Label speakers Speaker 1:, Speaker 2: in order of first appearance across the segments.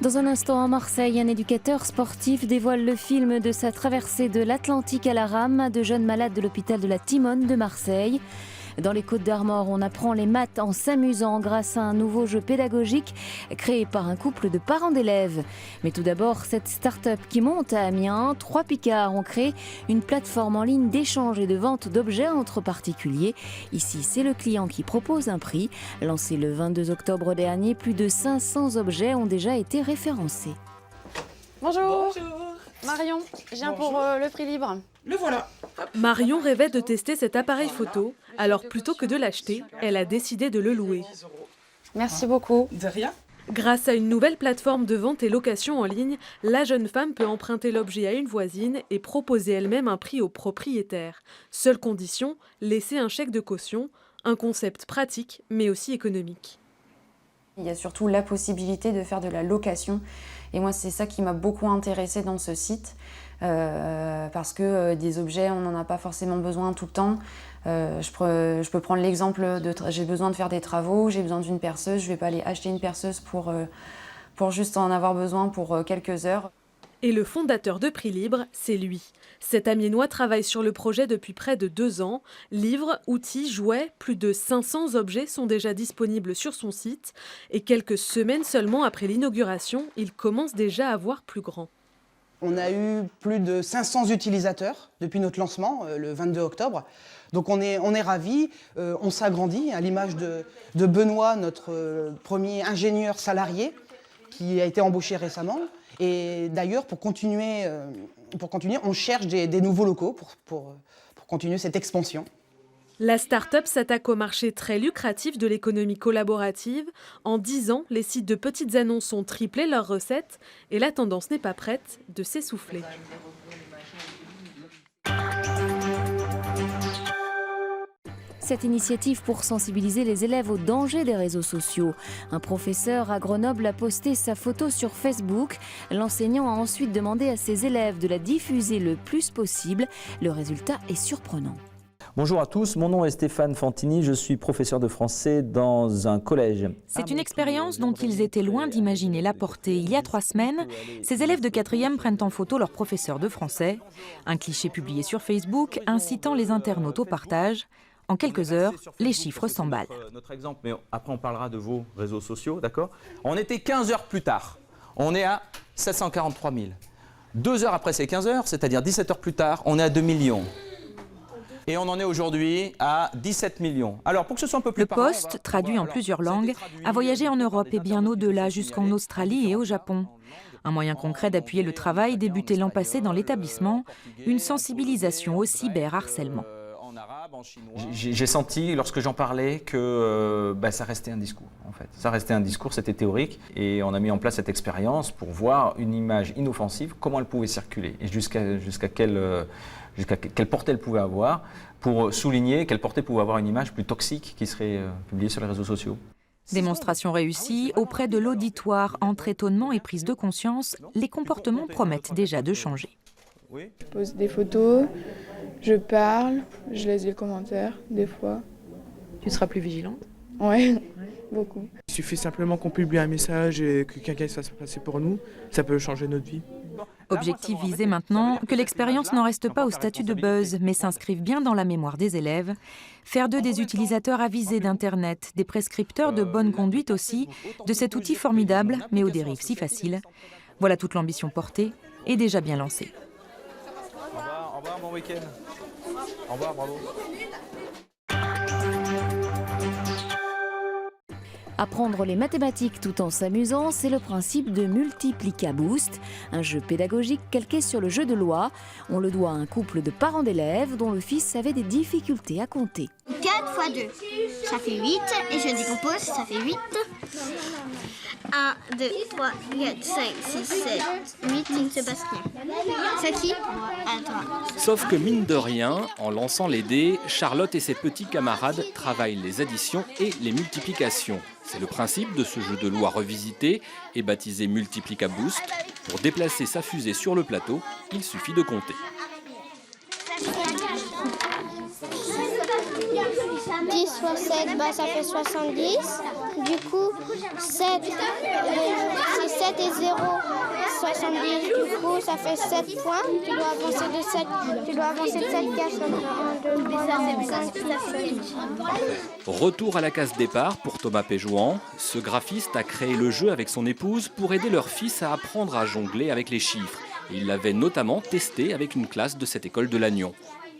Speaker 1: Dans un instant à Marseille, un éducateur sportif dévoile le film de sa traversée de l'Atlantique à la rame de jeunes malades de l'hôpital de la Timone de Marseille. Dans les Côtes-d'Armor, on apprend les maths en s'amusant grâce à un nouveau jeu pédagogique créé par un couple de parents d'élèves. Mais tout d'abord, cette start-up qui monte à Amiens, 3 Picards ont créé une plateforme en ligne d'échange et de vente d'objets entre particuliers. Ici, c'est le client qui propose un prix. Lancé le 22 octobre dernier, plus de 500 objets ont déjà été référencés.
Speaker 2: Bonjour.
Speaker 3: Bonjour.
Speaker 2: Marion, je viens pour le prix libre.
Speaker 3: Le voilà.
Speaker 4: Marion rêvait de tester cet appareil photo, alors plutôt que de l'acheter, elle a décidé de le louer.
Speaker 2: Merci beaucoup.
Speaker 3: De rien.
Speaker 4: Grâce à une nouvelle plateforme de vente et location en ligne, la jeune femme peut emprunter l'objet à une voisine et proposer elle-même un prix au propriétaire. Seule condition, laisser un chèque de caution, un concept pratique mais aussi économique.
Speaker 2: Il y a surtout la possibilité de faire de la location. Et moi, c'est ça qui m'a beaucoup intéressée dans ce site. Parce que des objets, on n'en a pas forcément besoin tout le temps. Je peux prendre l'exemple de j'ai besoin de faire des travaux, j'ai besoin d'une perceuse, je ne vais pas aller acheter une perceuse pour juste en avoir besoin pour quelques heures.
Speaker 4: Et le fondateur de Prix Libre, c'est lui. Cet Amiénois travaille sur le projet depuis près de 2 ans. Livres, outils, jouets, plus de 500 objets sont déjà disponibles sur son site. Et quelques semaines seulement après l'inauguration, il commence déjà à voir plus grand.
Speaker 5: On a eu plus de 500 utilisateurs depuis notre lancement, le 22 octobre. Donc on est ravis, on s'agrandit, à l'image de Benoît, notre premier ingénieur salarié, qui a été embauché récemment. Et d'ailleurs, pour continuer, on cherche des nouveaux locaux pour continuer cette expansion.
Speaker 4: La start-up s'attaque au marché très lucratif de l'économie collaborative. En 10 ans, les sites de petites annonces ont triplé leurs recettes et la tendance n'est pas prête de s'essouffler.
Speaker 1: Cette initiative pour sensibiliser les élèves aux dangers des réseaux sociaux. Un professeur à Grenoble a posté sa photo sur Facebook. L'enseignant a ensuite demandé à ses élèves de la diffuser le plus possible. Le résultat est surprenant.
Speaker 6: Bonjour à tous, mon nom est Stéphane Fantini, je suis professeur de français dans un collège.
Speaker 7: C'est une expérience dont ils étaient loin d'imaginer la portée. Il y a 3 semaines, ces élèves de 4e prennent en photo leur professeur de français. Un cliché publié sur Facebook incitant les internautes au partage. En quelques heures, les chiffres s'emballent.
Speaker 6: Notre exemple, mais après on parlera de vos réseaux sociaux, d'accord? On était 15 heures plus tard, on est à 743 000. 2 heures après ces 15 heures, c'est-à-dire 17 heures plus tard, on est à 2 millions. Et on en est aujourd'hui à 17 millions. Alors, pour que ce soit un peu plus
Speaker 7: Le post, traduit en plusieurs langues, a voyagé en Europe et bien au-delà, jusqu'en Australie et au Japon. Un moyen concret d'appuyer le travail débuté l'an passé dans l'établissement, une sensibilisation au cyberharcèlement.
Speaker 6: J'ai senti, lorsque j'en parlais, que ça restait un discours, en fait. Ça restait un discours, c'était théorique. Et on a mis en place cette expérience pour voir une image inoffensive, comment elle pouvait circuler et jusqu'à quelle portée elle pouvait avoir, pour souligner quelle portée pouvait avoir une image plus toxique qui serait publiée sur les réseaux sociaux.
Speaker 7: Démonstration réussie, auprès de l'auditoire, entre étonnement et prise de conscience, les comportements promettent déjà de changer.
Speaker 8: Je pose des photos, je parle, je laisse des commentaires, des fois.
Speaker 9: Tu seras plus vigilante?
Speaker 8: Ouais, beaucoup.
Speaker 10: Il suffit simplement qu'on publie un message et que quelqu'un se fasse passer pour nous, ça peut changer notre vie.
Speaker 7: Objectif visé maintenant, que l'expérience n'en reste pas au statut de buzz, mais s'inscrive bien dans la mémoire des élèves. Faire d'eux des utilisateurs avisés d'Internet, des prescripteurs de bonne conduite aussi, de cet outil formidable, mais aux dérives si faciles. Voilà toute l'ambition portée et déjà bien lancée.
Speaker 6: Au revoir, bon week-end. Au revoir, bravo.
Speaker 1: Apprendre les mathématiques tout en s'amusant, c'est le principe de Multiplicaboost, un jeu pédagogique calqué sur le jeu de loi. On le doit à un couple de parents d'élèves dont le fils avait des difficultés à compter.
Speaker 11: 4 fois 2, ça fait 8, et je décompose, ça fait 8. 1, 2, 3, 4, 5, 6, 7, 8, il ne se passe rien. C'est qui? Attends.
Speaker 12: Sauf que mine de rien, en lançant les dés, Charlotte et ses petits camarades travaillent les additions et les multiplications. C'est le principe de ce jeu de loi revisité et baptisé Multiplicaboost. Pour déplacer sa fusée sur le plateau, il suffit de compter.
Speaker 11: 10 fois 7, ça fait 70. Du coup, 7, c'est 7 et 0, 70. Du coup, ça fait 7 points. Tu dois avancer de 7, cases. 1, 2, 3, 4, 5, 6, 7.
Speaker 12: Retour à la case départ pour Thomas Péjouan. Ce graphiste a créé le jeu avec son épouse pour aider leur fils à apprendre à jongler avec les chiffres. Il l'avait notamment testé avec une classe de cette école de Lannion.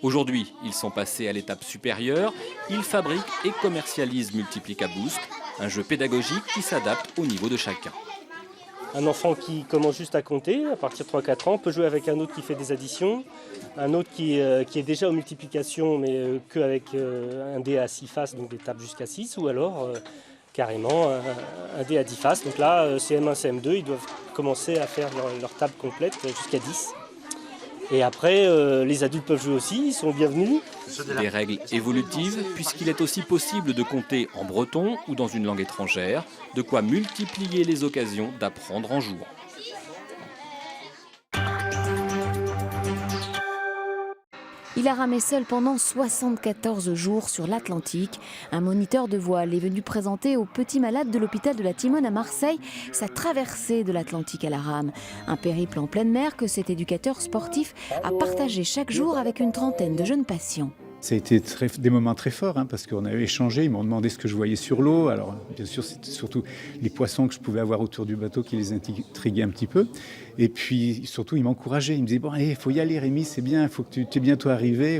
Speaker 12: Aujourd'hui, ils sont passés à l'étape supérieure. Ils fabriquent et commercialisent Multiplicaboost, un jeu pédagogique qui s'adapte au niveau de chacun.
Speaker 3: Un enfant qui commence juste à compter, à partir de 3-4 ans, peut jouer avec un autre qui fait des additions, un autre qui est déjà aux multiplications, mais qu'avec un dé à 6 faces, donc des tables jusqu'à 6, ou alors carrément un dé à 10 faces. Donc là, CM1, CM2, ils doivent commencer à faire leur table complète jusqu'à 10. Et après, les adultes peuvent jouer aussi, ils sont bienvenus.
Speaker 12: Des règles évolutives, puisqu'il est aussi possible de compter en breton ou dans une langue étrangère, de quoi multiplier les occasions d'apprendre en jouant.
Speaker 1: Il a ramé seul pendant 74 jours sur l'Atlantique. Un moniteur de voile est venu présenter aux petits malades de l'hôpital de la Timone à Marseille sa traversée de l'Atlantique à la rame. Un périple en pleine mer que cet éducateur sportif a partagé chaque jour avec une trentaine de jeunes patients.
Speaker 13: Ça a été des moments très forts, parce qu'on avait échangé, ils m'ont demandé ce que je voyais sur l'eau. Alors bien sûr, c'était surtout les poissons que je pouvais avoir autour du bateau qui les intriguaient un petit peu. Et puis surtout, ils m'encourageaient, ils me disaient « Bon, il faut y aller Rémi, c'est bien, il faut que tu es bientôt arrivé ».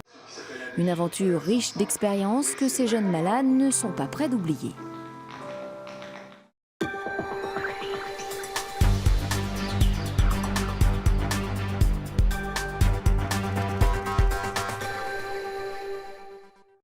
Speaker 1: Une aventure riche d'expériences que ces jeunes malades ne sont pas prêts d'oublier.